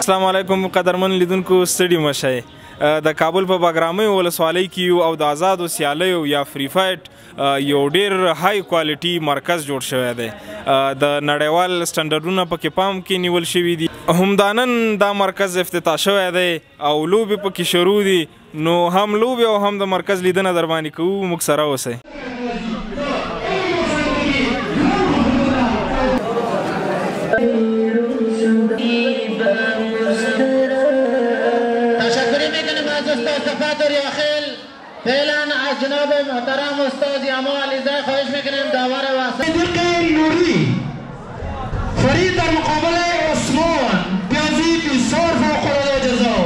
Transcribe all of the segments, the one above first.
السلام علیکم قدرمن لیدونکو ستړي مشئ د کابل په باګرامۍ ولسوالۍ کې یو او د آزادو سیالیو یا فری فایټ یو ډیر های کوالټي مرکز جوړ شوی دی د نړیوال سټنډرډونه پکې پام کې نیول شوي دي همدانن دا مرکز افتتاح شوی دی او لوبې پکې شروع دي نو هم لوبې او هم د مرکز لیدنه در باندې کوو موږ سره اوسئ فعلا از جناب محترم استاد یاما علیزاده خواهش میکنیم داور واسط صدیق نوری فرید در مقابل عثمان پیازی بسیار فوق‌العاده جزا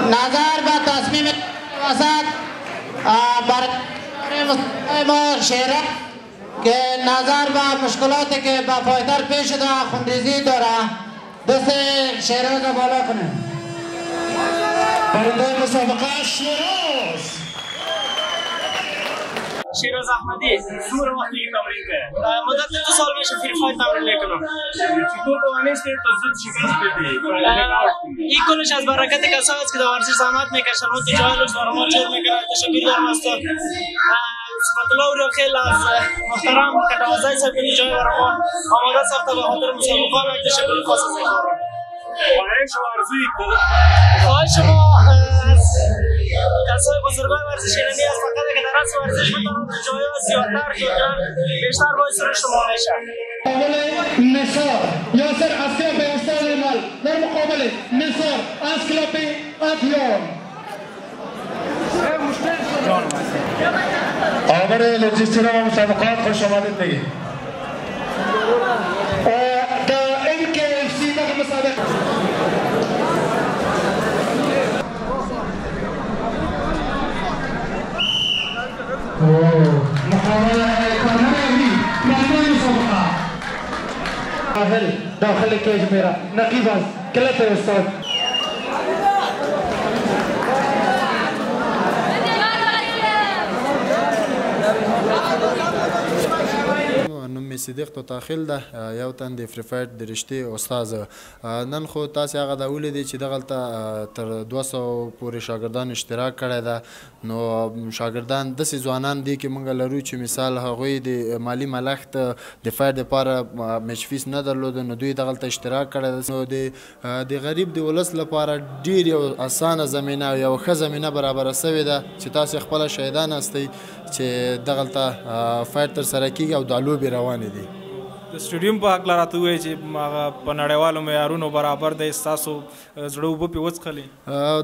نظر به تصمیم وسط برای شهره که نظر به مشکلاتی که به پایتر پیش شده خونریزی داره دست شهره را بالا کنه برنده مسابقه شیراز احمدی دور وقتی تمرین کرد مدت 2 سال میشه فری فایت تمرین میکنم چطور توانست تا زود شکست بدی این کلش از برکت کسایی است که در ورزش زحمت میکشن و تجارت رو ما جور میکنن تشکر دارم از صفت الله رو خیلی از محترم کتوازای صاحب جای ورمان آماده ساخته به خاطر مسابقه و تشکر خاص از دارم خواهش ما از کسای بزرگای ورزشی نمی از فقط که در اصل ورزش بتانم که جایی زیادتر شدن بیشتر باعث رشد ما میشه مقابل نثار یاسر از کلاب استاد مال در مقابل نثار از کلاب اتیان آمر لوجستینا و مسابقات خوش آمدید بگید دا MKFC داخل مسابقه داخل केज मेरा नकीब गलत है उस्ताद نوم می صدیق تو تاخیل ده یو تن د فری فایټ د رشتې استاد نن خو تاسو هغه د ولیدي چې دغلته تر 200 پورې شاګردان اشتراک کړی ده نو شاګردان داسې ځوانان دي چې موږ لرو چې مثال هغوی د مالی ملخت د فایټ لپاره میچ فیس نه درلوده نو دوی دغلته اشتراک کړی ده نو د غریب د ولس لپاره ډیر یو اسانه زمینه او یو ښه زمینه برابره سوې ده چې تاسو خپله شهیدان هستئ چې دغلته فایټ ترسره کیږي او دا لوبې روانې دي د سټیډیم په هکله راته ووایي چې هغه په نړیوالو معیارونو برابر دی ستاسو زړه اوبه پرې وڅښلې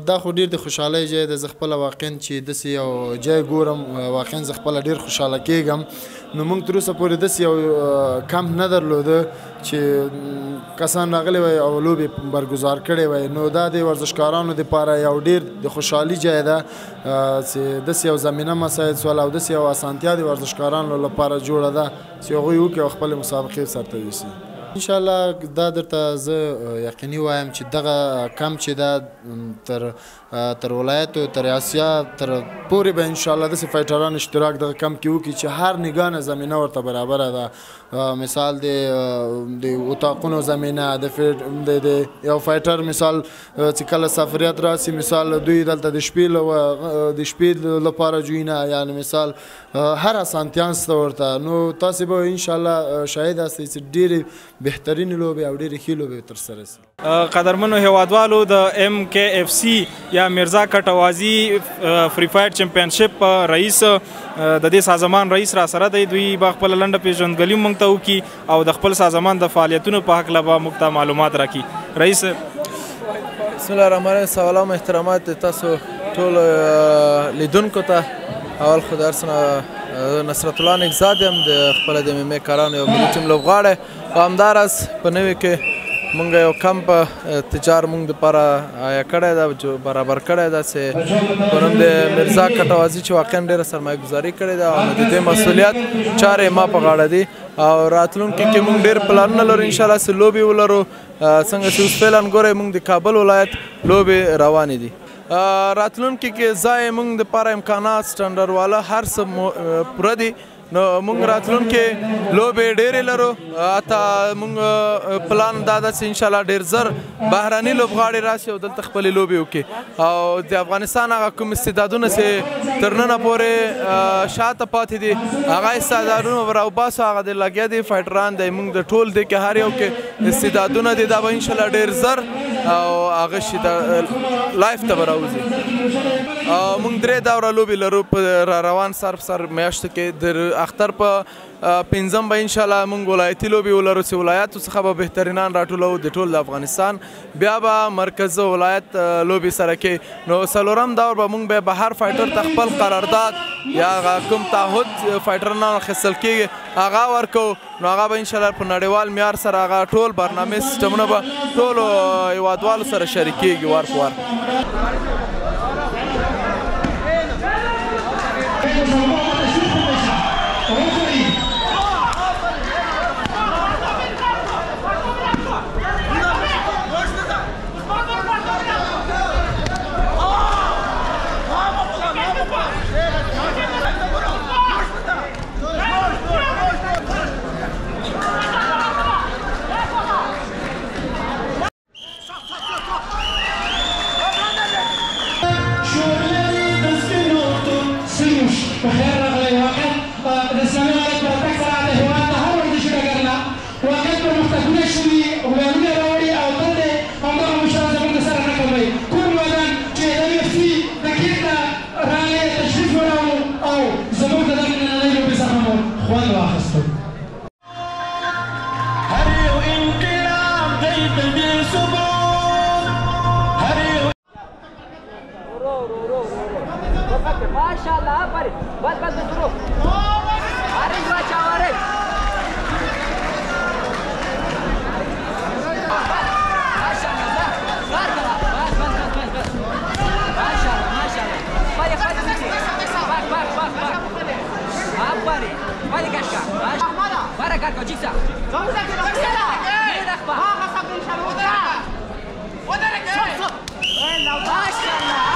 دا خو ډېر د خوشحالۍ ځای دی. زه خپله واقعا چې داسې یو ځای ګورم واقعا زه خپله ډېر خوشحاله کېږم. نو موږ تر اوسه پورې داسې یو کمپ نه درلوده چې کسان راغلي وای او لوبې برګزار کړې وای. نو دا د ورزشکارانو دپاره یو ډېر د خوشحالي ځای ده چې داسې یو زمینه مساعد سول او داسې یو اسانتیا د ورزشکارانو لپاره جوړه ده چې هغوی وکړي او خپلې مسابقې سرته یوسي. انشاءالله دا درته زه یقیني وایم چې دغه کمپ چې ده تر ولایتو تر اسیا تر پورې به انشاءالله داسې فایټران اشتراک دغه کمپ کې وکړي چې هر نګانه زمینه ورته برابره ده. مثال د اتاقونو زمینه د یو فایټر مثال چې کله سفریت راسي مثال دوی دلته د شپې لپاره جوینه یعنی مثال هر اسانتیان شته ورته. نو تاسې به انشاءالله شاهد یاستئ چې ډېرې بهترینې لوبې او ډېرې ښې لوبې ترسره شي. قدرمنو هیوادوالو د MKFC یا میرزا کټوازی فری فایټ چمپینشپ رئیس د دې سازمان رئیس را سره دی. دوی به خپله لنډه پیژندګلي موږ ته وکړي او د خپل سازمان د فعالیتونو په هکله به موږ ته معلومات راکړي. رئیس بسم الله الرحمن الرحیم. سلام احترامات تاسو ټول لیدونکو ته. اول خو د ارسنه نصرت الله نګزاد یم د خپله د MMA کارانو یو ملي ټیم لوبغاړی او همداراز په نوي کې مونږ یو کمپ تجار مونږ دپاره آیا کړی ده برابر کړی ده چې په نوم د میرزا کټوازي چې واقعا ډېره سرمایه ګزاري کړې ده او د دې مسؤلیت چارې ما په غاړه دي او راتلونکي کې مونږ ډېر پلانونه لرو انشاءالله چې لوبې ولرو. څنګه چې اوس فعلا ګورئ مونږ د کابل ولایت لوبې روانې دي. راتلونکي کې ځای مونږ دپاره امکانات سټنډرډ والا هر څه پوره دي. نو مونږ راتلونکي لوبې ډېرې لرو. حتی مونږ پلان دا ده چې انشاءالله ډېر زر بهرني لوبغاړي راشي او دلته خپلې لوبې وکړي او د افغانستان هغه کوم استعدادونه چې تر ننه پورې شاته پاتې دي هغه استعدادونه به راوباسو. هغه د لګیا دي فایټران دی مونږ د ټول دی کې هر یو کې استعدادونه دي دا به انشاءالله ډېر زر او هغه شي لایف ته به راوځي. مونږ 3 دوره لوبې لرو په را روان سر په سر میاشتو کې. د اختر په 5 به انشاءالله مونږ ولایتي لوبې ولرو چې ولایاتو څخه به بهترینان راټولو د ټول افغانستان. بیا به مرکز ولایت لوبې سره کې. نو 4م دور به مونږ به هر فایټر ته خپل قرارداد یا کوم تعهد فایټرانو اخیستل کېږي هغه ورکوو. نو هغه به انشاءالله په نړیوال معیار سره هغه ټول برنامې سیسټمونه به ټولو هیوادوالو سره شریکېږي وار په وار. Maşallah.